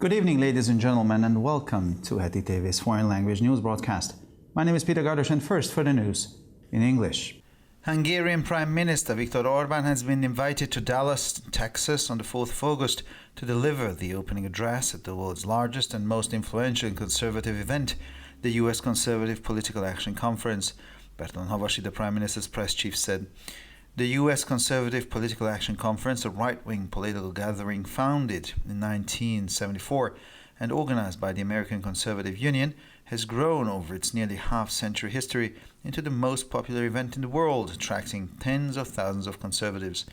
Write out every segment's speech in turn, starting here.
Good evening, ladies and gentlemen, and welcome to Heti TV's foreign language news broadcast. My name is Peter Gardos, and first for the news in English. Hungarian Prime Minister Viktor Orbán has been invited to Dallas, Texas on the 4th of August to deliver the opening address at the world's largest and most influential and conservative event, the U.S. Conservative Political Action Conference. Bertalan Havasi, the Prime Minister's press chief, said. The U.S. Conservative Political Action Conference, a right-wing political gathering founded in 1974 and organized by the American Conservative Union, has grown over its nearly half-century history into the most popular event in the world, attracting tens of thousands of conservatives.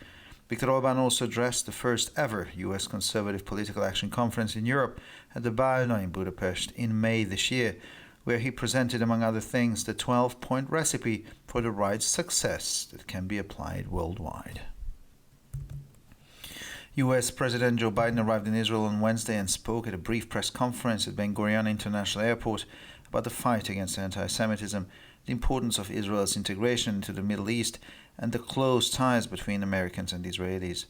Viktor Orbán also addressed the first ever U.S. Conservative Political Action Conference in Europe at the Bálna in Budapest in May this year, where he presented, among other things, the 12-point recipe for the right's success that can be applied worldwide. U.S. President Joe Biden arrived in Israel on Wednesday and spoke at a brief press conference at Ben Gurion International Airport about the fight against anti-Semitism, the importance of Israel's integration into the Middle East, and the close ties between Americans and Israelis.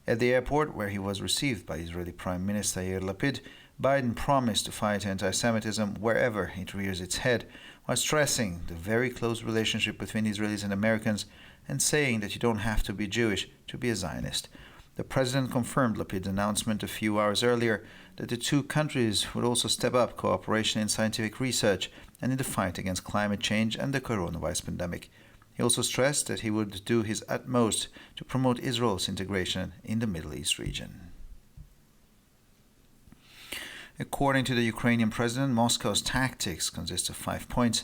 At the airport, where he was received by Israeli Prime Minister Yair Lapid, Biden promised to fight anti-Semitism wherever it rears its head, while stressing the very close relationship between Israelis and Americans and saying that you don't have to be Jewish to be a Zionist. The president confirmed Lapid's announcement a few hours earlier that the two countries would also step up cooperation in scientific research and in the fight against climate change and the coronavirus pandemic. He also stressed that he would do his utmost to promote Israel's integration in the Middle East region. According to the Ukrainian president, Moscow's tactics consist of 5 points.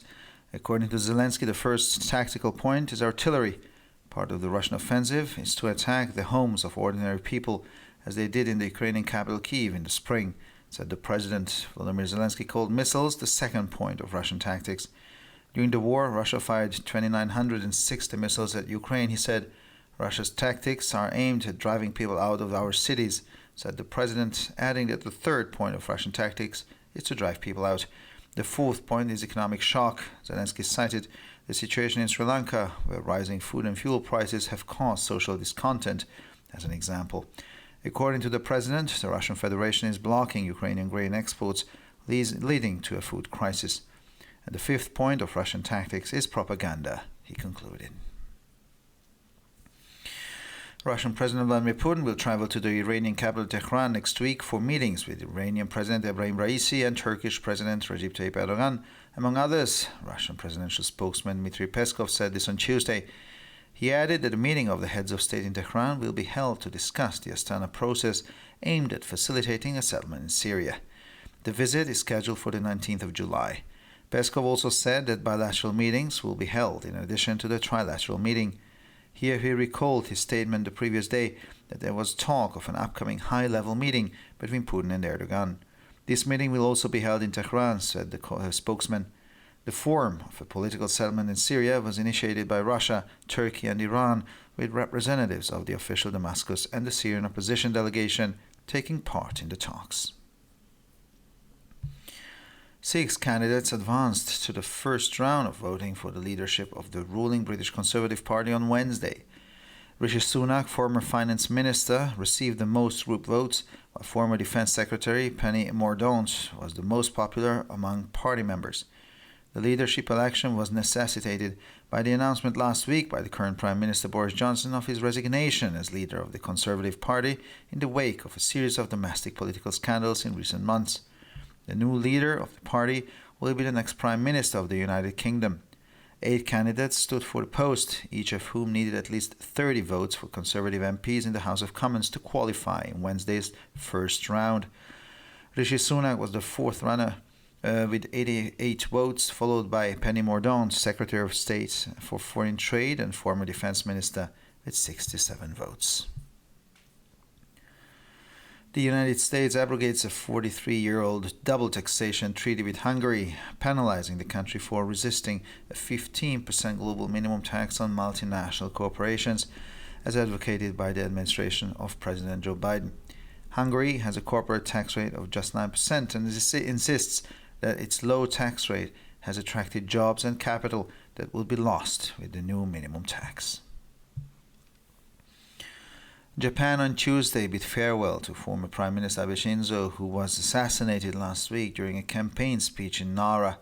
According to Zelensky, the first tactical point is artillery. Part of the Russian offensive is to attack the homes of ordinary people, as they did in the Ukrainian capital Kyiv in the spring, said the president. Volodymyr Zelensky called missiles the second point of Russian tactics. During the war, Russia fired 2,960 missiles at Ukraine, he said. Russia's tactics are aimed at driving people out of our cities, said the president, adding that the third point of Russian tactics is to drive people out. The fourth point is economic shock. Zelensky cited the situation in Sri Lanka, where rising food and fuel prices have caused social discontent, as an example. According to the president, the Russian Federation is blocking Ukrainian grain exports, leading to a food crisis. And the fifth point of Russian tactics is propaganda, he concluded. Russian President Vladimir Putin will travel to the Iranian capital Tehran next week for meetings with Iranian President Ebrahim Raisi and Turkish President Recep Tayyip Erdogan, among others. Russian presidential spokesman Dmitry Peskov said this on Tuesday. He added that a meeting of the heads of state in Tehran will be held to discuss the Astana process aimed at facilitating a settlement in Syria. The visit is scheduled for the 19th of July. Peskov also said that bilateral meetings will be held in addition to the trilateral meeting. Here he recalled his statement the previous day that there was talk of an upcoming high-level meeting between Putin and Erdogan. This meeting will also be held in Tehran, said the spokesman. The form of a political settlement in Syria was initiated by Russia, Turkey and Iran, with representatives of the official Damascus and the Syrian opposition delegation taking part in the talks. 6 candidates advanced to the first round of voting for the leadership of the ruling British Conservative Party on Wednesday. Rishi Sunak, former finance minister, received the most group votes, while former defense secretary Penny Mordaunt was the most popular among party members. The leadership election was necessitated by the announcement last week by the current Prime Minister Boris Johnson of his resignation as leader of the Conservative Party in the wake of a series of domestic political scandals in recent months. The new leader of the party will be the next Prime Minister of the United Kingdom. 8 candidates stood for the post, each of whom needed at least 30 votes for Conservative MPs in the House of Commons to qualify in Wednesday's first round. Rishi Sunak was the fourth runner with 88 votes, followed by Penny Mordaunt, Secretary of State for Foreign Trade and former Defense Minister, with 67 votes. The United States abrogates a 43-year-old double taxation treaty with Hungary, penalizing the country for resisting a 15% global minimum tax on multinational corporations, as advocated by the administration of President Joe Biden. Hungary has a corporate tax rate of just 9% and insists that its low tax rate has attracted jobs and capital that will be lost with the new minimum tax. Japan on Tuesday bid farewell to former Prime Minister Abe Shinzo, who was assassinated last week during a campaign speech in Nara.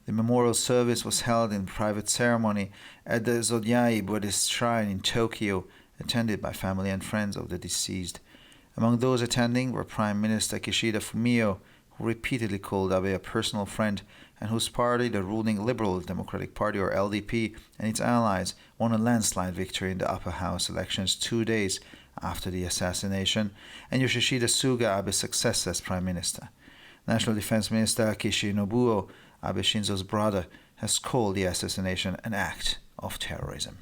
The memorial service was held in private ceremony at the Zodyai Buddhist shrine in Tokyo, attended by family and friends of the deceased. Among those attending were Prime Minister Kishida Fumio, who repeatedly called Abe a personal friend and whose party, the ruling Liberal Democratic Party or LDP, and its allies won a landslide victory in the upper house elections 2 days after the assassination, and Yoshihide Suga, Abe's successor as Prime Minister. National Defense Minister Kishi Nobuo, Abe Shinzo's brother, has called the assassination an act of terrorism.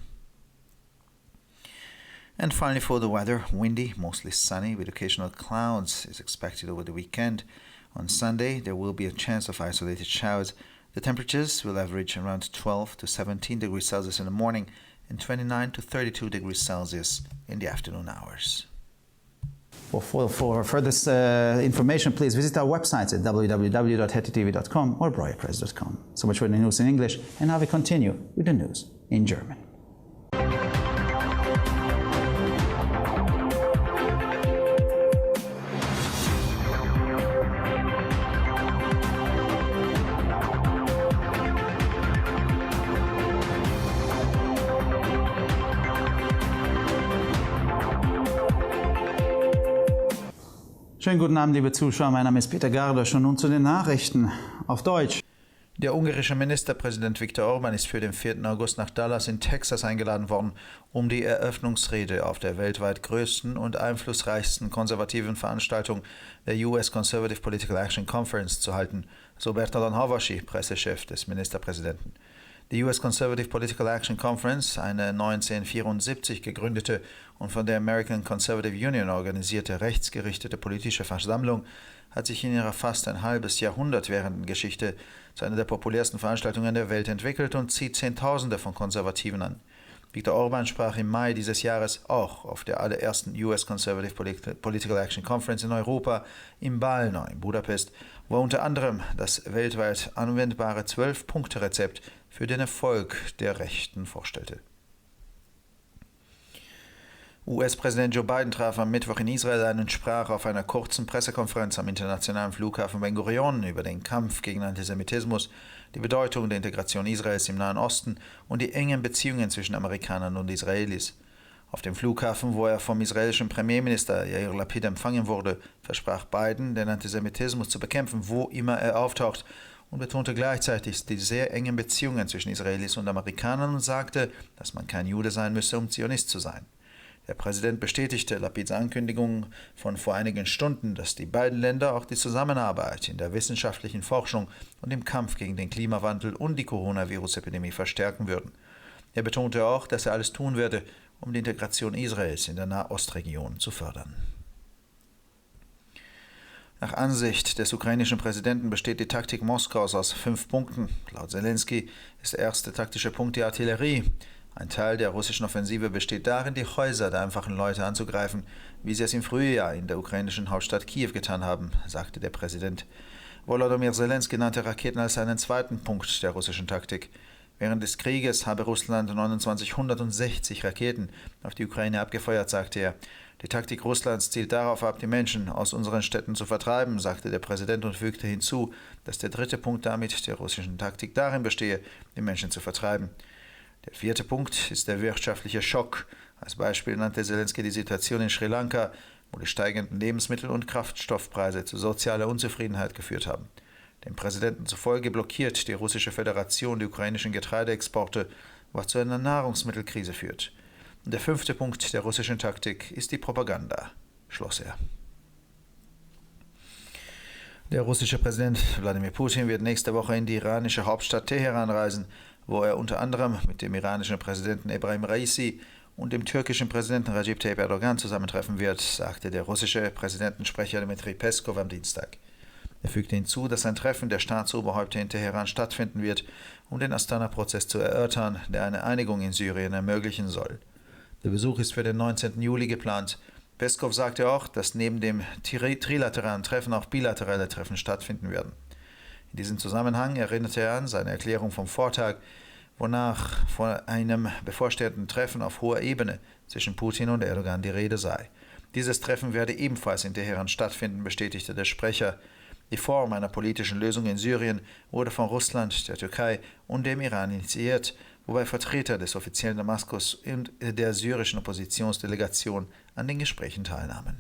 And finally, for the weather, windy, mostly sunny, with occasional clouds is expected over the weekend. On Sunday, there will be a chance of isolated showers. The temperatures will average around 12 to 17 degrees Celsius in the morning and 29 to 32 degrees Celsius in the afternoon hours. For further information, please visit our websites at www.hettytv.com or breuerpress.com. So much for the news in English, and now we continue with the news in German. Schönen guten Abend, liebe Zuschauer. Mein Name ist Peter Gardosch und nun zu den Nachrichten auf Deutsch. Der ungarische Ministerpräsident Viktor Orban ist für den 4. August nach Dallas in Texas eingeladen worden, um die Eröffnungsrede auf der weltweit größten und einflussreichsten konservativen Veranstaltung der US Conservative Political Action Conference zu halten, so Bertalan Havasi, Pressechef des Ministerpräsidenten. Die US Conservative Political Action Conference, eine 1974 gegründete und von der American Conservative Union organisierte rechtsgerichtete politische Versammlung, hat sich in ihrer fast ein halbes Jahrhundert währenden Geschichte zu einer der populärsten Veranstaltungen der Welt entwickelt und zieht Zehntausende von Konservativen an. Viktor Orban sprach im Mai dieses Jahres auch auf der allerersten US Conservative Political Action Conference in Europa in Balna in Budapest, wo er unter anderem das weltweit anwendbare 12-Punkte-Rezept für den Erfolg der Rechten vorstellte. US-Präsident Joe Biden traf am Mittwoch in Israel ein und sprach auf einer kurzen Pressekonferenz am internationalen Flughafen Ben Gurion über den Kampf gegen Antisemitismus, die Bedeutung der Integration Israels im Nahen Osten und die engen Beziehungen zwischen Amerikanern und Israelis. Auf dem Flughafen, wo er vom israelischen Premierminister Yair Lapid empfangen wurde, versprach Biden, den Antisemitismus zu bekämpfen, wo immer er auftaucht, und betonte gleichzeitig die sehr engen Beziehungen zwischen Israelis und Amerikanern und sagte, dass man kein Jude sein müsse, um Zionist zu sein. Der Präsident bestätigte Lapids Ankündigung von vor einigen Stunden, dass die beiden Länder auch die Zusammenarbeit in der wissenschaftlichen Forschung und im Kampf gegen den Klimawandel und die Coronavirus-Epidemie verstärken würden. Er betonte auch, dass er alles tun werde, um die Integration Israels in der Nahostregion zu fördern. Nach Ansicht des ukrainischen Präsidenten besteht die Taktik Moskaus aus 5 Punkten. Laut Zelensky ist der erste taktische Punkt die Artillerie. Ein Teil der russischen Offensive besteht darin, die Häuser der einfachen Leute anzugreifen, wie sie es im Frühjahr in der ukrainischen Hauptstadt Kiew getan haben, sagte der Präsident. Volodymyr Zelensky nannte Raketen als einen zweiten Punkt der russischen Taktik. Während des Krieges habe Russland 2960 Raketen auf die Ukraine abgefeuert, sagte er. Die Taktik Russlands zielt darauf ab, die Menschen aus unseren Städten zu vertreiben, sagte der Präsident und fügte hinzu, dass der dritte Punkt damit der russischen Taktik darin bestehe, die Menschen zu vertreiben. Der 4. Punkt ist der wirtschaftliche Schock. Als Beispiel nannte Zelensky die Situation in Sri Lanka, wo die steigenden Lebensmittel- und Kraftstoffpreise zu sozialer Unzufriedenheit geführt haben. Dem Präsidenten zufolge blockiert die russische Föderation die ukrainischen Getreideexporte, was zu einer Nahrungsmittelkrise führt. Und der 5. Punkt der russischen Taktik ist die Propaganda, schloss er. Der russische Präsident Wladimir Putin wird nächste Woche in die iranische Hauptstadt Teheran reisen, wo er unter anderem mit dem iranischen Präsidenten Ebrahim Raisi und dem türkischen Präsidenten Recep Tayyip Erdogan zusammentreffen wird, sagte der russische Präsidentensprecher Dmitri Peskov am Dienstag. Er fügte hinzu, dass ein Treffen der Staatsoberhäupter in Teheran stattfinden wird, um den Astana-Prozess zu erörtern, der eine Einigung in Syrien ermöglichen soll. Der Besuch ist für den 19. Juli geplant. Peskov sagte auch, dass neben dem trilateralen Treffen auch bilaterale Treffen stattfinden werden. In diesem Zusammenhang erinnerte er an seine Erklärung vom Vortag, wonach von einem bevorstehenden Treffen auf hoher Ebene zwischen Putin und Erdogan die Rede sei. Dieses Treffen werde ebenfalls in Teheran stattfinden, bestätigte der Sprecher. Die Form einer politischen Lösung in Syrien wurde von Russland, der Türkei und dem Iran initiiert, wobei Vertreter des offiziellen Damaskus und der syrischen Oppositionsdelegation an den Gesprächen teilnahmen.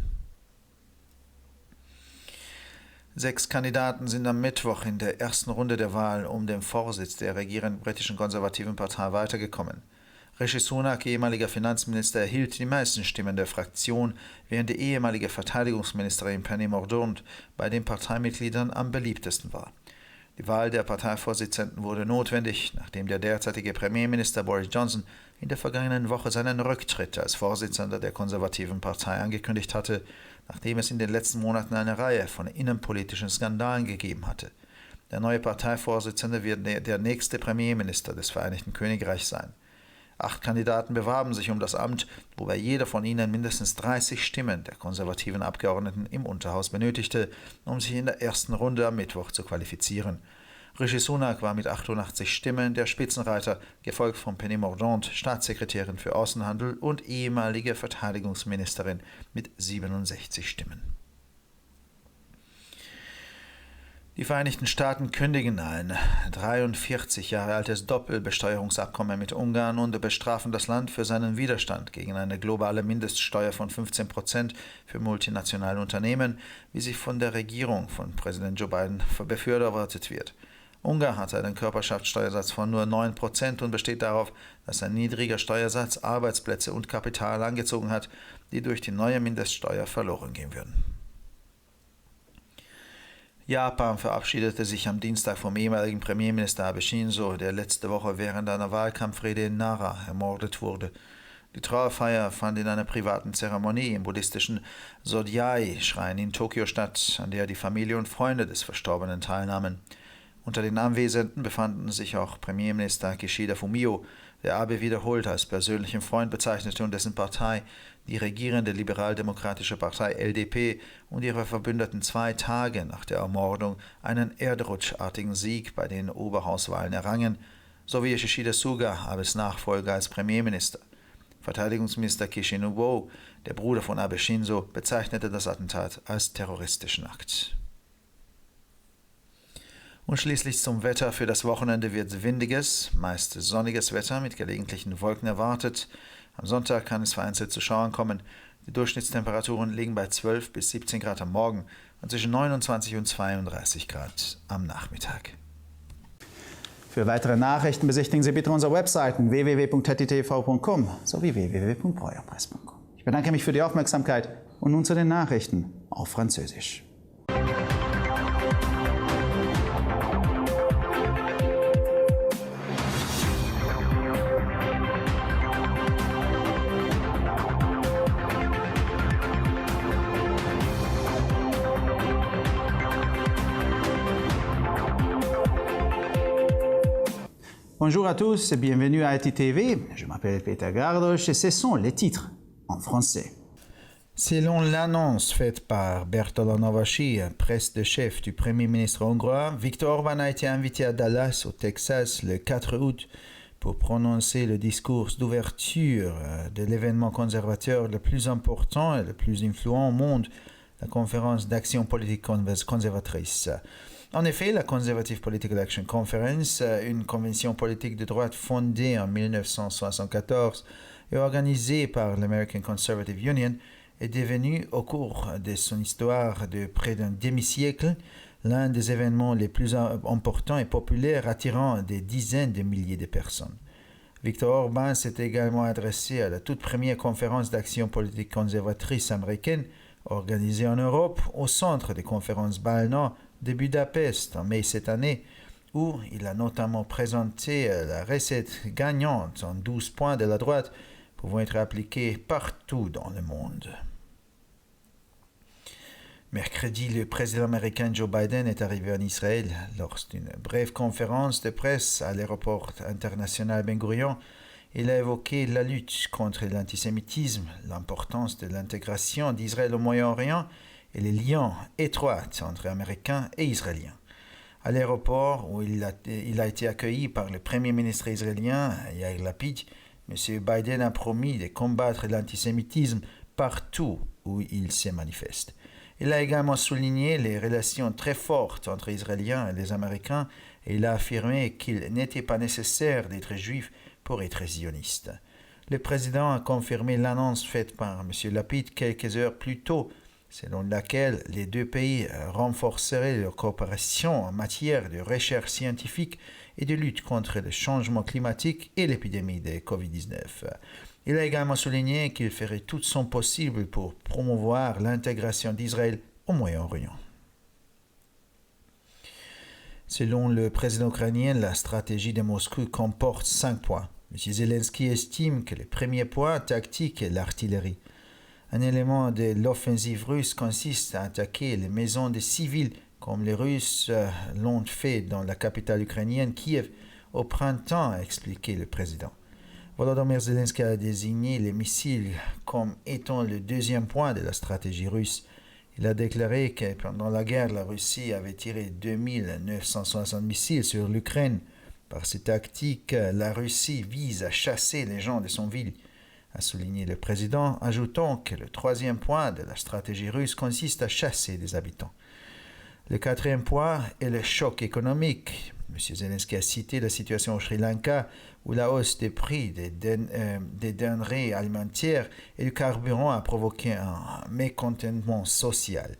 6 Kandidaten sind am Mittwoch in der ersten Runde der Wahl um den Vorsitz der regierenden britischen konservativen Partei weitergekommen. Rishi Sunak, ehemaliger Finanzminister, erhielt die meisten Stimmen der Fraktion, während die ehemalige Verteidigungsministerin Penny Mordaunt bei den Parteimitgliedern am beliebtesten war. Die Wahl der Parteivorsitzenden wurde notwendig, nachdem der derzeitige Premierminister Boris Johnson in der vergangenen Woche seinen Rücktritt als Vorsitzender der konservativen Partei angekündigt hatte, nachdem es in den letzten Monaten eine Reihe von innenpolitischen Skandalen gegeben hatte. Der neue Parteivorsitzende wird der nächste Premierminister des Vereinigten Königreichs sein. 8 Kandidaten bewarben sich um das Amt, wobei jeder von ihnen mindestens 30 Stimmen der konservativen Abgeordneten im Unterhaus benötigte, um sich in der ersten Runde am Mittwoch zu qualifizieren. Rishi Sunak war mit 88 Stimmen der Spitzenreiter, gefolgt von Penny Mordaunt, Staatssekretärin für Außenhandel und ehemalige Verteidigungsministerin mit 67 Stimmen. Die Vereinigten Staaten kündigen ein 43 Jahre altes Doppelbesteuerungsabkommen mit Ungarn und bestrafen das Land für seinen Widerstand gegen eine globale Mindeststeuer von 15% für multinationale Unternehmen, wie sie von der Regierung von Präsident Joe Biden befürwortet wird. Ungarn hat einen Körperschaftssteuersatz von nur 9% und besteht darauf, dass ein niedriger Steuersatz Arbeitsplätze und Kapital angezogen hat, die durch die neue Mindeststeuer verloren gehen würden. Japan verabschiedete sich am Dienstag vom ehemaligen Premierminister Abe Shinzo, der letzte Woche während einer Wahlkampfrede in Nara ermordet wurde. Die Trauerfeier fand in einer privaten Zeremonie im buddhistischen Sodhyai-Schrein in Tokio statt, an der die Familie und Freunde des Verstorbenen teilnahmen. Unter den Anwesenden befanden sich auch Premierminister Kishida Fumio, der Abe wiederholt als persönlichen Freund bezeichnete und dessen Partei, die regierende liberal-demokratische Partei LDP, und ihre Verbündeten 2 Tage nach der Ermordung einen erdrutschartigen Sieg bei den Oberhauswahlen errangen, sowie Yoshihide Suga, Abes Nachfolger als Premierminister. Verteidigungsminister Kishi Nobuo, der Bruder von Abe Shinzo, bezeichnete das Attentat als terroristischen Akt. Und schließlich zum Wetter. Für das Wochenende wird windiges, meist sonniges Wetter mit gelegentlichen Wolken erwartet. Am Sonntag kann es vereinzelt zu Schauern kommen. Die Durchschnittstemperaturen liegen bei 12 bis 17 Grad am Morgen und zwischen 29 und 32 Grad am Nachmittag. Für weitere Nachrichten besichtigen Sie bitte unsere Webseiten www.ttv.com sowie www.breuerpresse.com. Ich bedanke mich für die Aufmerksamkeit und nun zu den Nachrichten auf Französisch. Bonjour à tous et bienvenue à ITV. Je m'appelle Peter Gardos et ce sont les titres en français. Selon l'annonce faite par Bertolt Novacsi, presse de chef du Premier ministre hongrois, Viktor Orbán a été invité à Dallas, au Texas, le 4 août pour prononcer le discours d'ouverture de l'événement conservateur le plus important et le plus influent au monde, la conférence d'action politique conservatrice. En effet, la Conservative Political Action Conference, une convention politique de droite fondée en 1974 et organisée par l'American Conservative Union, est devenue, au cours de son histoire de près d'un demi-siècle, l'un des événements les plus importants et populaires attirant des dizaines de milliers de personnes. Viktor Orbán s'est également adressé à la toute première conférence d'action politique conservatrice américaine organisée en Europe au centre des conférences Balna de Budapest en mai cette année, où il a notamment présenté la recette gagnante en 12 points de la droite pouvant être appliquée partout dans le monde. Mercredi, le président américain Joe Biden est arrivé en Israël. Lors d'une brève conférence de presse à l'aéroport international Ben Gurion, il a évoqué la lutte contre l'antisémitisme, l'importance de l'intégration d'Israël au Moyen-Orient et les liens étroits entre Américains et Israéliens. À l'aéroport où il a été accueilli par le Premier ministre israélien Yair Lapid, M. Biden a promis de combattre l'antisémitisme partout où il se manifeste. Il a également souligné les relations très fortes entre Israéliens et les Américains et il a affirmé qu'il n'était pas nécessaire d'être juif pour être zioniste. Le président a confirmé l'annonce faite par M. Lapid quelques heures plus tôt, selon laquelle les deux pays renforceraient leur coopération en matière de recherche scientifique et de lutte contre le changement climatique et l'épidémie de COVID-19. Il a également souligné qu'il ferait tout son possible pour promouvoir l'intégration d'Israël au Moyen-Orient. Selon le président ukrainien, la stratégie de Moscou comporte 5 points. M. Zelensky estime que le premier point tactique est l'artillerie. Un élément de l'offensive russe consiste à attaquer les maisons des civils, comme les Russes l'ont fait dans la capitale ukrainienne, Kiev, au printemps, a expliqué le président. Volodymyr Zelensky a désigné les missiles comme étant le deuxième point de la stratégie russe. Il a déclaré que pendant la guerre, la Russie avait tiré 2960 missiles sur l'Ukraine. Par cette tactique, la Russie vise à chasser les gens de son ville, a souligné le président, ajoutant que le troisième point de la stratégie russe consiste à chasser les habitants. Le quatrième point est le choc économique. M. Zelensky a cité la situation au Sri Lanka où la hausse des prix des denrées alimentaires et du carburant a provoqué un mécontentement social.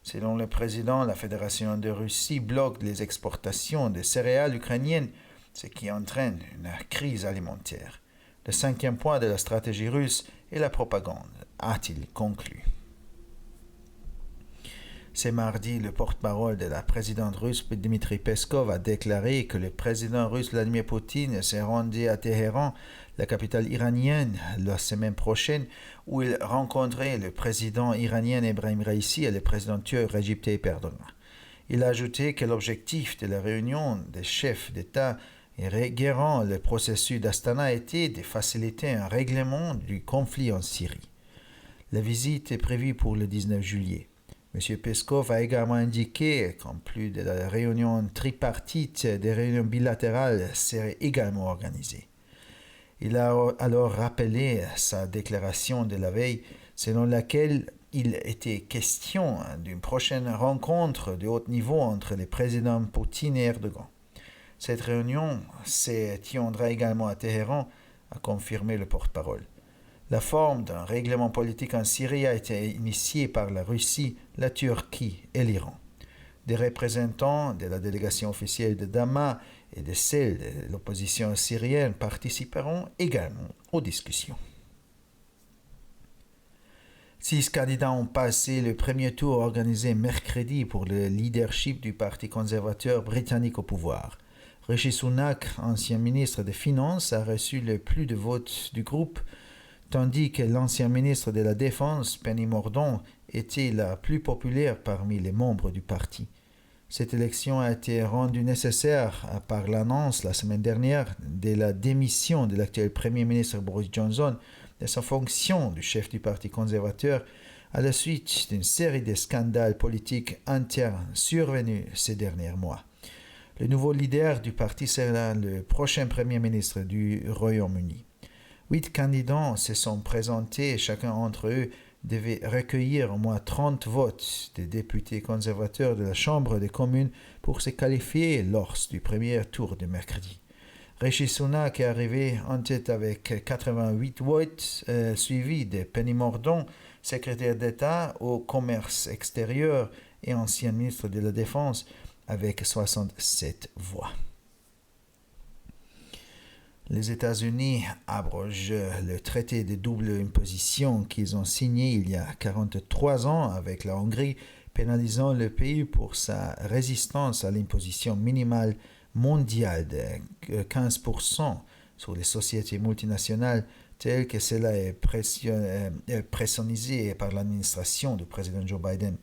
Selon le président, la Fédération de Russie bloque les exportations de céréales ukrainiennes, ce qui entraîne une crise alimentaire. Le cinquième point de la stratégie russe est la propagande, a-t-il conclu. Ce mardi, le porte-parole de la présidente russe Dmitry Peskov a déclaré que le président russe Vladimir Poutine se rendait à Téhéran, la capitale iranienne, la semaine prochaine, où il rencontrait le président iranien Ebrahim Raisi et le président turc Recep Tayyip Erdogan. Il a ajouté que l'objectif de la réunion des chefs d'État gérant le processus d'Astana était de faciliter un règlement du conflit en Syrie. La visite est prévue pour le 19 juillet. M. Peskov a également indiqué qu'en plus de la réunion tripartite, des réunions bilatérales seraient également organisées. Il a alors rappelé sa déclaration de la veille selon laquelle il était question d'une prochaine rencontre de haut niveau entre les présidents Poutine et Erdogan. Cette réunion se tiendra également à Téhéran, a confirmé le porte-parole. La forme d'un règlement politique en Syrie a été initiée par la Russie, la Turquie et l'Iran. Des représentants de la délégation officielle de Damas et de celle de l'opposition syrienne participeront également aux discussions. 6 candidats ont passé le premier tour organisé mercredi pour le leadership du Parti conservateur britannique au pouvoir. Rishi Sunak, ancien ministre des Finances, a reçu le plus de votes du groupe, tandis que l'ancien ministre de la Défense, Penny Mordaunt, était la plus populaire parmi les membres du parti. Cette élection a été rendue nécessaire par l'annonce la semaine dernière de la démission de l'actuel Premier ministre Boris Johnson de sa fonction de chef du Parti conservateur à la suite d'une série de scandales politiques internes survenus ces derniers mois. Le nouveau leader du parti sera le prochain Premier ministre du Royaume-Uni. 8 candidats se sont présentés et chacun d'entre eux devait recueillir au moins 30 votes des députés conservateurs de la Chambre des communes pour se qualifier lors du premier tour de mercredi. Rishi Sunak est arrivé en tête avec 88 votes, suivi de Penny Mordaunt, secrétaire d'État au commerce extérieur et ancien ministre de la Défense, avec 67 voix. Les États-Unis abrogent le traité de double imposition qu'ils ont signé il y a 43 ans avec la Hongrie, pénalisant le pays pour sa résistance à l'imposition minimale mondiale de 15% sur les sociétés multinationales, telle que cela est préconisé par l'administration du président Joe Biden.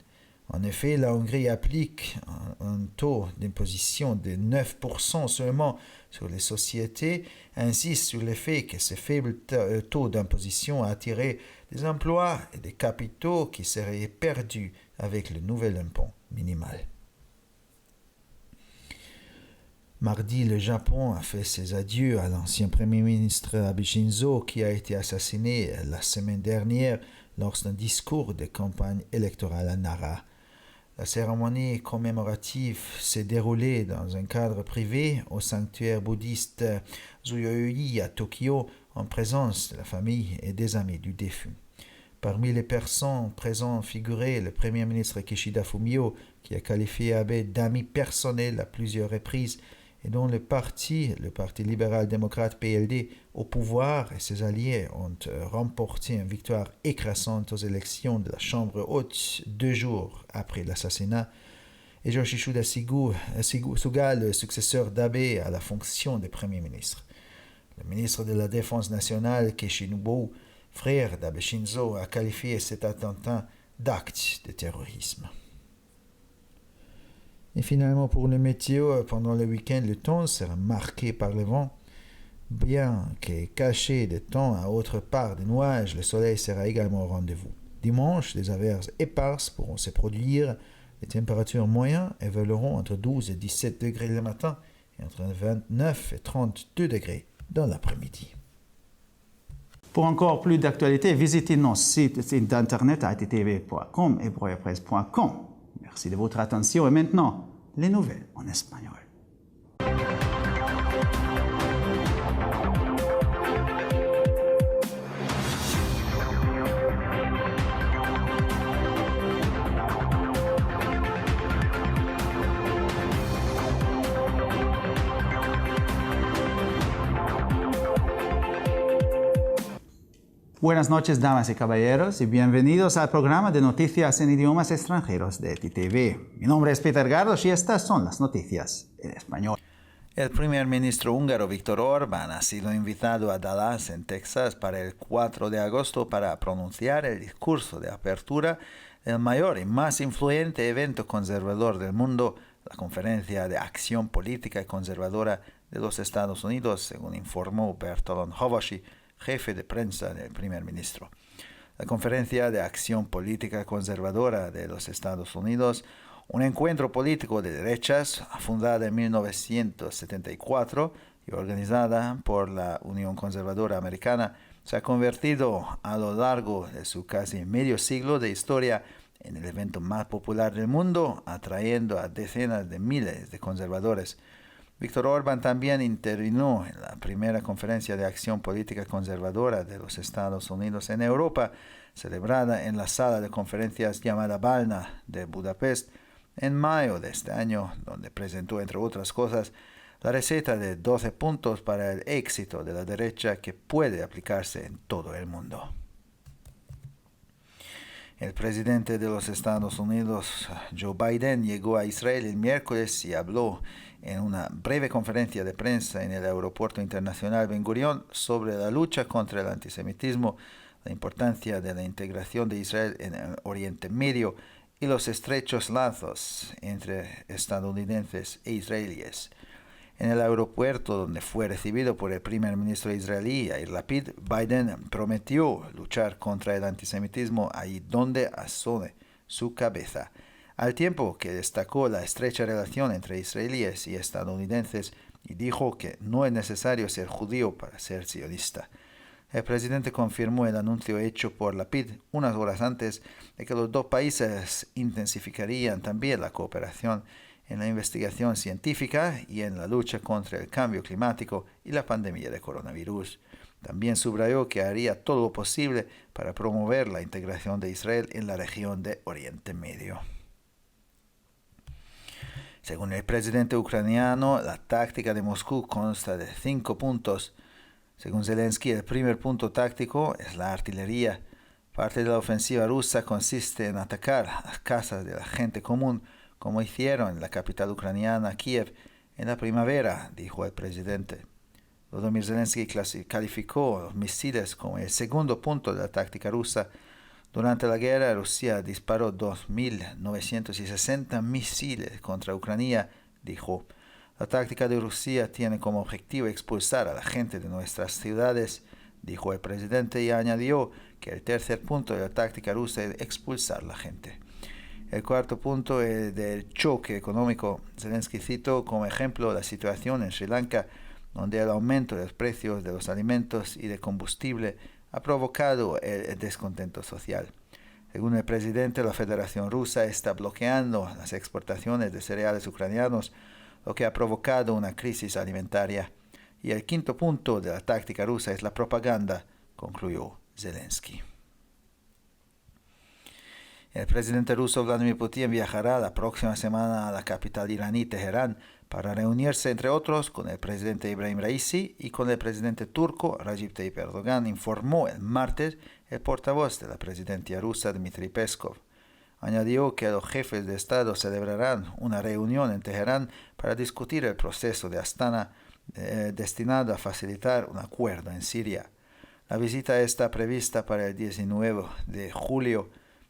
En effet, la Hongrie applique un taux d'imposition de 9% seulement sur les sociétés, insiste sur le fait que ce faible taux d'imposition a attiré des emplois et des capitaux qui seraient perdus avec le nouvel impôt minimal. Mardi, le Japon a fait ses adieux à l'ancien Premier ministre Abe Shinzo qui a été assassiné la semaine dernière lors d'un discours de campagne électorale à Nara. La cérémonie commémorative s'est déroulée dans un cadre privé au sanctuaire bouddhiste Zuyoyoi à Tokyo en présence de la famille et des amis du défunt. Parmi les personnes présentes figurait le Premier ministre Kishida Fumio qui a qualifié Abe d'ami personnel à plusieurs reprises et dont le parti libéral-démocrate PLD, au pouvoir et ses alliés ont remporté une victoire écrasante aux élections de la Chambre haute 2 jours après l'assassinat, et Yoshisuda Suga, le successeur d'Abe à la fonction de Premier ministre. Le ministre de la Défense nationale, Kishinobu, frère d'Abe Shinzo, a qualifié cet attentat d'acte de terrorisme. Et finalement, pour le météo, pendant le week-end, le temps sera marqué par le vent. Bien que caché de temps à autre part des nuages, le soleil sera également au rendez-vous. Dimanche, des averses éparses pourront se produire. Les températures moyennes évolueront entre 12 et 17 degrés le matin et entre 29 et 32 degrés dans l'après-midi. Pour encore plus d'actualités, visitez nos sites internet htv.com et broyapresse.com. Merci de votre attention et maintenant, les nouvelles en espagnol. Buenas noches, damas y caballeros, y bienvenidos al programa de noticias en idiomas extranjeros de ETV. Mi nombre es Peter Gardos y estas son las noticias en español. El primer ministro húngaro Viktor Orbán ha sido invitado a Dallas, en Texas, para el 4 de agosto para pronunciar el discurso de apertura del mayor y más influyente evento conservador del mundo, la Conferencia de Acción Política y Conservadora de los Estados Unidos, según informó Bertolt Havashi, jefe de prensa del primer ministro. La Conferencia de Acción Política Conservadora de los Estados Unidos, un encuentro político de derechas fundada en 1974 y organizada por la Unión Conservadora Americana, se ha convertido a lo largo de su casi medio siglo de historia en el evento más popular del mundo, atrayendo a decenas de miles de conservadores. Viktor Orbán también intervino en la primera conferencia de acción política conservadora de los Estados Unidos en Europa, celebrada en la sala de conferencias llamada Balna de Budapest en mayo de este año, donde presentó, entre otras cosas, la receta de 12 puntos para el éxito de la derecha que puede aplicarse en todo el mundo. El presidente de los Estados Unidos, Joe Biden, llegó a Israel el miércoles y habló en una breve conferencia de prensa en el Aeropuerto Internacional Ben Gurion sobre la lucha contra el antisemitismo, la importancia de la integración de Israel en el Oriente Medio y los estrechos lazos entre estadounidenses e israelíes. En el aeropuerto, donde fue recibido por el primer ministro israelí, Yair Lapid, Biden prometió luchar contra el antisemitismo ahí donde asome su cabeza, al tiempo que destacó la estrecha relación entre israelíes y estadounidenses y dijo que no es necesario ser judío para ser sionista. El presidente confirmó el anuncio hecho por Lapid unas horas antes de que los dos países intensificarían también la cooperación en la investigación científica y en la lucha contra el cambio climático y la pandemia de coronavirus. También subrayó que haría todo lo posible para promover la integración de Israel en la región de Oriente Medio. Según el presidente ucraniano, la táctica de Moscú consta de 5 puntos. Según Zelensky, el primer punto táctico es la artillería. Parte de la ofensiva rusa consiste en atacar las casas de la gente común, como hicieron en la capital ucraniana, Kiev, en la primavera, dijo el presidente. Volodymyr Zelensky calificó los misiles como el segundo punto de la táctica rusa. Durante la guerra, Rusia disparó 2.960 misiles contra Ucrania, dijo. La táctica de Rusia tiene como objetivo expulsar a la gente de nuestras ciudades, dijo el presidente, y añadió que el tercer punto de la táctica rusa es expulsar a la gente. El cuarto punto es del choque económico. Zelensky citó como ejemplo la situación en Sri Lanka, donde el aumento de los precios de los alimentos y de combustible ha provocado el descontento social. Según el presidente, la Federación Rusa está bloqueando las exportaciones de cereales ucranianos, lo que ha provocado una crisis alimentaria. Y el quinto punto de la táctica rusa es la propaganda, concluyó Zelensky. El presidente ruso Vladimir Putin viajará la próxima semana a la capital iraní, Teherán, para reunirse, entre otros, con el presidente Ibrahim Raisi y con el presidente turco Recep Tayyip Erdogan, informó el martes el portavoz de la presidencia rusa Dmitry Peskov. Añadió que los jefes de Estado celebrarán una reunión en Teherán para discutir el proceso de Astana destinado a facilitar un acuerdo en Siria. La visita está prevista para el 19 de julio.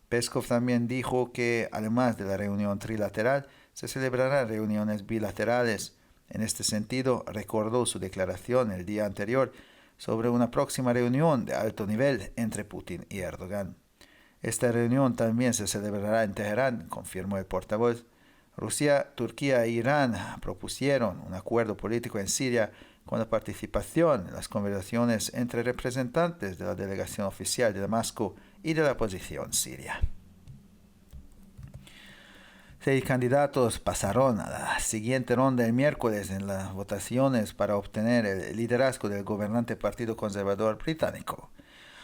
Peskov también dijo que, además de la reunión trilateral, se celebrarán reuniones bilaterales. En este sentido, recordó su declaración el día anterior sobre una próxima reunión de alto nivel entre Putin y Erdogan. Esta reunión también se celebrará en Teherán, confirmó el portavoz. Rusia, Turquía e Irán propusieron un acuerdo político en Siria con la participación en las conversaciones entre representantes de la delegación oficial de Damasco y de la oposición siria. 6 candidatos pasaron a la siguiente ronda el miércoles en las votaciones para obtener el liderazgo del gobernante Partido Conservador británico.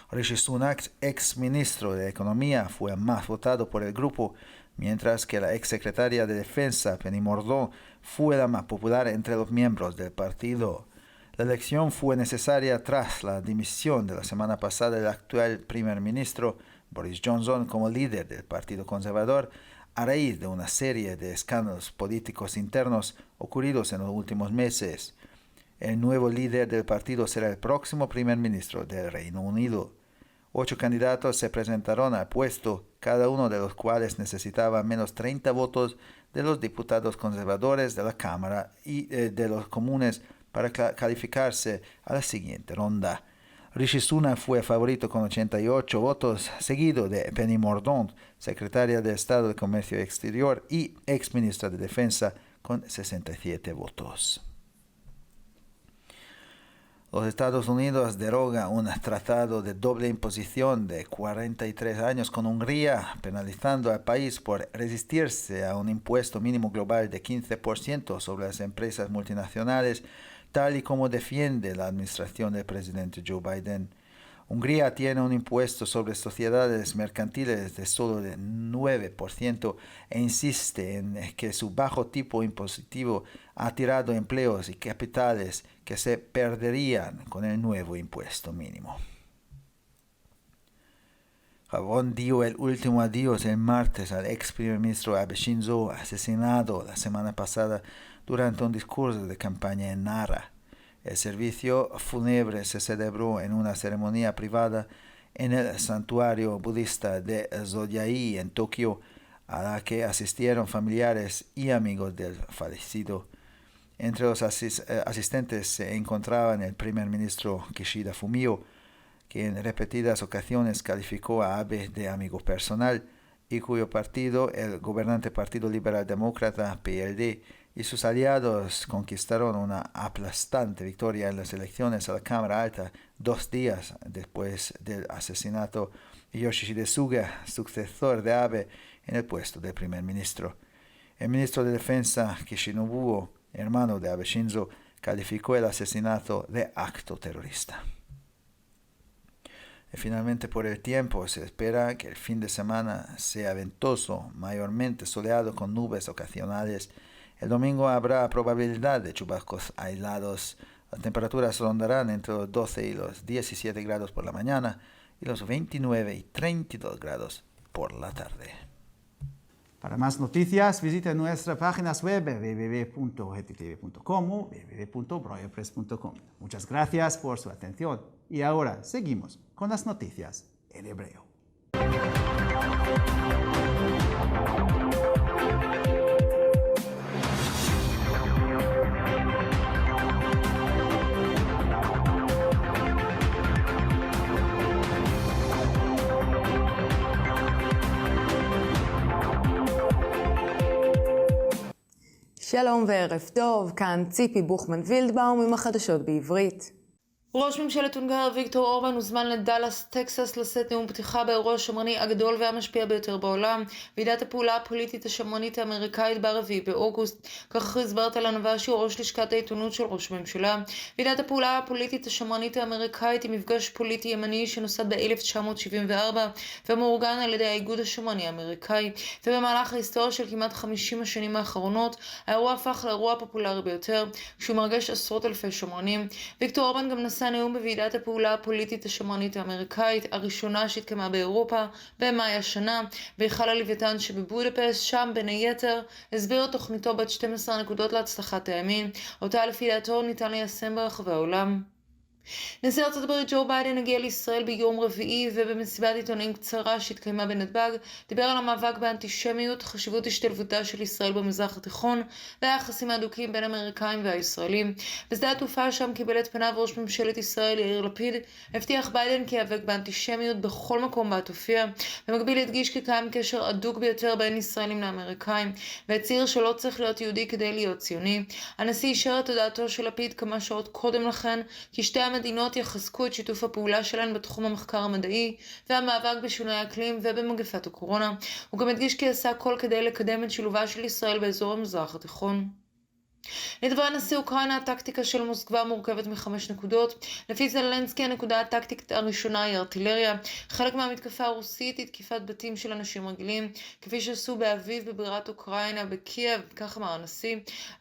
Rishi Sunak, ex ministro de Economía, fue más votado por el grupo, mientras que la ex secretaria de Defensa, Penny Mordaunt, fue la más popular entre los miembros del partido. La elección fue necesaria tras la dimisión de la semana pasada del actual primer ministro Boris Johnson como líder del Partido Conservador a raíz de una serie de escándalos políticos internos ocurridos en los últimos meses. El nuevo líder del partido será el próximo primer ministro del Reino Unido. 8 candidatos se presentaron al puesto, cada uno de los cuales necesitaba menos 30 votos de los diputados conservadores de la Cámara y de los comunes para calificarse a la siguiente ronda. Rishi Sunak fue favorito con 88 votos, seguido de Penny Mordaunt, secretaria de Estado de Comercio Exterior y ex ministra de Defensa, con 67 votos. Los Estados Unidos deroga un tratado de doble imposición de 43 años con Hungría, penalizando al país por resistirse a un impuesto mínimo global de 15% sobre las empresas multinacionales, tal y como defiende la administración del presidente Joe Biden. Hungría tiene un impuesto sobre sociedades mercantiles de solo de 9% e insiste en que su bajo tipo impositivo ha tirado empleos y capitales que se perderían con el nuevo impuesto mínimo. Japón dio el último adiós el martes al ex primer ministro Abe Shinzo, asesinado la semana pasada durante un discurso de campaña en Nara. El servicio fúnebre se celebró en una ceremonia privada en el santuario budista de Zoyai en Tokio, a la que asistieron familiares y amigos del fallecido. Entre los asistentes se encontraban el primer ministro Kishida Fumio, que en repetidas ocasiones calificó a Abe de amigo personal, y cuyo partido, el gobernante Partido Liberal Demócrata, PLD, y sus aliados conquistaron una aplastante victoria en las elecciones a la Cámara Alta 2 días después del asesinato de Yoshihide Suga, sucesor de Abe, en el puesto de primer ministro. El ministro de Defensa, Kishinobuo, hermano de Abe Shinzo, calificó el asesinato de acto terrorista. Y finalmente, por el tiempo, se espera que el fin de semana sea ventoso, mayormente soleado con nubes ocasionales. El domingo habrá probabilidad de chubascos aislados. Las temperaturas rondarán entre los 12 y los 17 grados por la mañana y los 29 y 32 grados por la tarde. Para más noticias, visite nuestras páginas web www.hetitv.com o www.broyerpress.com. Muchas gracias por su atención y ahora seguimos con las noticias en hebreo. שלום וערב טוב, כאן ציפי בוכמן וילדבאום עם החדשות בעברית. ראש ממשלת הונגריה ויקטור אורבן הוזמן לדאלאס, טקסס, לשאת נאום פתיחה באירוע השמרני הגדול והמשפיע ביותר בעולם, ועידת הפעולה הפוליטית השמרנית האמריקאית ב4 באוגוסט. כך הכריז ברטל הנבשי, ראש לשכת העיתונות של ראש הממשלה. ועידת הפעולה הפוליטית השמרנית האמריקאית היא מפגש פוליטי ימני שנוסד ב-1974 ומאורגן על ידי האיגוד השמרני האמריקאי, ובמהלך ההיסטוריה של כמעט 50 השנים האחרונות האירוע הפך לאירוע הפופולרי ביותר, כשהוא מרגש עשרות אלפי שמרנים. ויקטור אורבן גם נשא נאום בוועידת הפעולה הפוליטית השמרנית האמריקאית, הראשונה שהתקיימה באירופה במאי השנה, בהיכל הלוויתן שבבודפשט. שם בין היתר הסביר את תוכניתו בת 12 נקודות להצלחת הימין, אותה לפי דעתו ניתן ליישם ברחבי העולם. נשיא ארצות הברית ג'ו ביידן הגיע לישראל ביום רביעי, ובמסיבת עיתונאים קצרה שהתקיימה בנתב"ג דיבר על המאבק באנטישמיות, חשיבות השתלבותה של ישראל במזרח התיכון והיחסים ההדוקים בין האמריקאים והישראלים. בשדה התעופה שם קיבל את פניו ראש ממשלת ישראל יאיר לפיד. הבטיח ביידן כי ייאבק באנטישמיות בכל מקום בה תופיע, במקביל הדגיש כי קיים קשר הדוק ביותר בין ישראלים לאמריקאים, והצהיר שלא צריך להיות יהודי כדי להיות ציוני. הנשיא אישר את הודעתו של לפיד כמה שעות קודם לכן כי שתי המדינות יחזקו את שיתוף הפעולה שלהן בתחום המחקר המדעי והמאבק בשינוי האקלים ובמגפת הקורונה. הוא גם הדגיש כי עשה הכל כדי לקדם את שילובה של ישראל באזור המזרח התיכון. לדברי הנשיא אוקראינה, הטקטיקה של מוסקבה מורכבת מ5 נקודות. לפי זלנסקי, הנקודה הטקטית הראשונה היא ארטילריה. חלק מהמתקפה הרוסית היא תקיפת בתים של אנשים רגילים, כפי שעשו באביב בבירת אוקראינה בקייב, כך אמר הנשיא.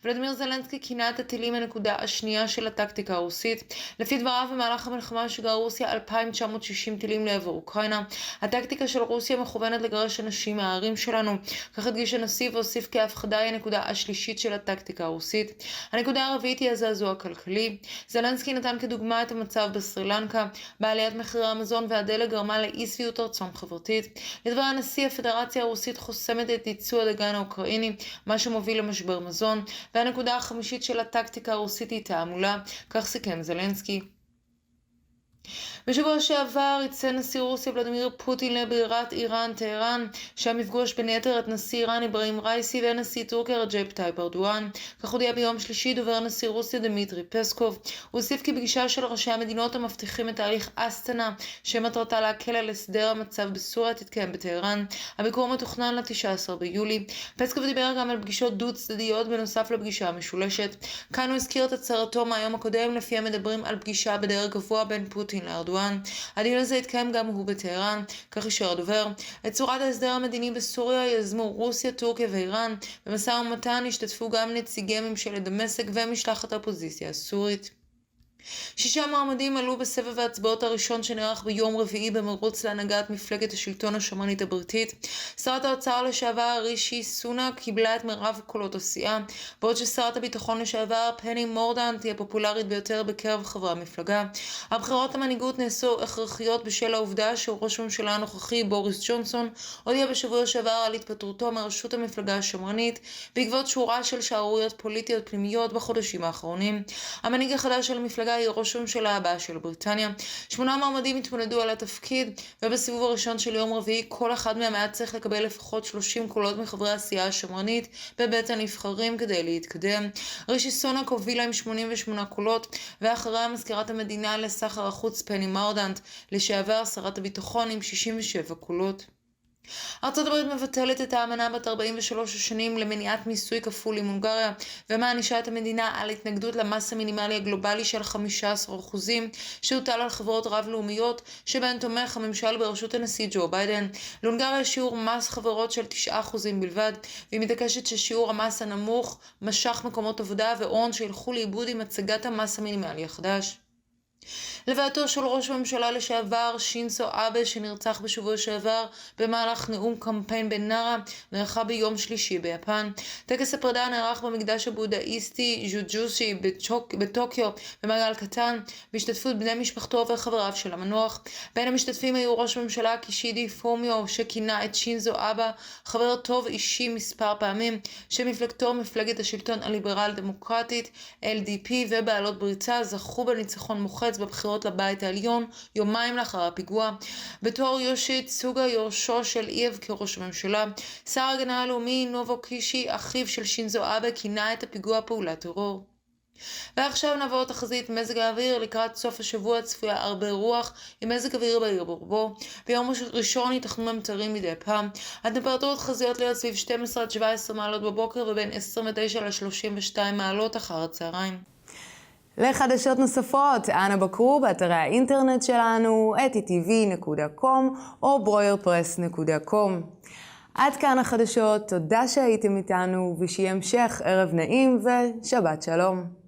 ולדימיר זלנסקי כינה את הטילים הנקודה השנייה של הטקטיקה הרוסית. לפי דבריו, במהלך המלחמה שגרה רוסיה 2,960 טילים לעבר אוקראינה. הטקטיקה של רוסיה מכוונת לגרש אנשים מהערים שלנו, כך הדגיש הנשיא והוסיף כי ההפחדה היא הנקודה השלישית של הטקטיקה הרוסית. הנקודה הרביעית היא הזעזוע הכלכלי. זלנסקי נתן כדוגמה את המצב בסרילנקה, בעליית מחירי המזון והדלק גרמה לאי שביעות רצון חברתית. לדברי הנשיא, הפדרציה הרוסית חוסמת את ייצוא הדגן האוקראיני, מה שמוביל למשבר מזון, והנקודה החמישית של הטקטיקה הרוסית היא תעמולה, כך סיכם זלנסקי. בשבוע שעבר יצא נשיא רוסיה ולדימיר פוטין לבירת איראן, טהרן, שם יפגוש בין היתר את נשיא איראן אברהים רייסי ונשיא טורקיה רג'פ טייפ ארדואן. כך הודיע ביום שלישי דובר נשיא רוסיה דמיטרי פסקוב. הוא הוסיף כי פגישה של ראשי המדינות המבטיחים את תהליך אסטנה, שמטרתה להקל על הסדר המצב בסוריה, תתקיים בטהרן. הביקור מתוכנן ל-19 ביולי. פסקוב דיבר גם על פגישות דו צדדיות בנוסף לפגישה המשולשת. כאן הוא הזכיר את הצהרתו מהיום הקודם, לפיה מדברים על פגישה בדרג גבוה בין פוטין לארדואן. הדיון הזה התקיים גם הוא בטהרן, כך אישר הדובר. את צורת ההסדר המדיני בסוריה יזמו רוסיה, טורקיה ואיראן. במשא ומתן השתתפו גם נציגי ממשלת דמשק ומשלחת האופוזיציה הסורית. 6 מועמדים עלו בסבב ההצבעות הראשון שנערך ביום רביעי במרוץ להנהגת מפלגת השלטון השמרנית הבריטית. שרת האוצר לשעבר רישי סונאק קיבלה את מרב קולות הסיעה, בעוד ששרת הביטחון לשעבר פני מורדנט היא הפופולרית ביותר בקרב חברי המפלגה. הבחירות המנהיגות נעשו הכרחיות בשל העובדה שראש הממשלה הנוכחי בוריס ג'ונסון הודיע בשבוע שעבר על התפטרותו מראשות המפלגה השמרנית בעקבות שורה של שערוריות פוליטיות פנימיות בחודשים האחרונים. המנהיג החדש של המפלגה היא ראש הממשלה הבא של בריטניה. 8 מועמדים התמודדו על התפקיד, ובסיבוב הראשון של יום רביעי כל אחד מהם היה צריך לקבל לפחות 30 קולות מחברי הסיעה השמרנית בבית הנבחרים כדי להתקדם. רישי סונאק הובילה עם 88 קולות, ואחריה מזכירת המדינה לסחר החוץ פני מורדנט, לשעבר שרת הביטחון עם 67 קולות. ארצות הברית מבטלת את האמנה בת 43 השנים למניעת מיסוי כפול עם הונגריה, ומענישה את המדינה על התנגדות למס המינימלי הגלובלי של 15% שהוטל על חברות רב-לאומיות, שבהן תומך הממשל בראשות הנשיא ג'ו ביידן. להונגריה שיעור מס חברות של 9% בלבד, והיא מתעקשת ששיעור המס הנמוך משך מקומות עבודה והון שילכו לאיבוד עם הצגת המס המינימלי החדש. לווייתו של ראש הממשלה לשעבר שינזו אבה, שנרצח בשבוע שעבר במהלך נאום קמפיין בנארה, נערכה ביום שלישי ביפן. טקס הפרידה נערך במקדש הבודהיסטי ג'וג'ושי בטוקיו, במעגל קטן, בהשתתפות בני משפחתו וחבריו של המנוח. בין המשתתפים היו ראש הממשלה קישידה פומיו, שכינה את שינזו אבה חבר טוב אישי מספר פעמים, שמפלגתו מפלגת השלטון הליברל דמוקרטית LDP ובעלות בריתה זכו בניצחון מוחץ שרץ בבחירות לבית העליון יומיים לאחר הפיגוע. בתור יושיט סוגה, יורשו של אייב כראש הממשלה, שר ההגנה הלאומי נובו קישי, אחיו של שינזו אבה, כינה את הפיגוע פעולת טרור. ועכשיו נעבור תחזית מזג האוויר. לקראת סוף השבוע צפויה הרבה רוח עם מזג אוויר בעיר ברובו. ביום ראשון ייתכנו ממטרים מדי פעם. הטמפרטורות חזיות להיות סביב 12 עד 17 מעלות בבוקר ובין 29 ל-32 מעלות אחר הצהריים. לחדשות נוספות, אנא בקרו באתרי האינטרנט שלנו, etitv.com או broyerpress.com. עד כאן החדשות, תודה שהייתם איתנו ושיהיה המשך ערב נעים ושבת שלום.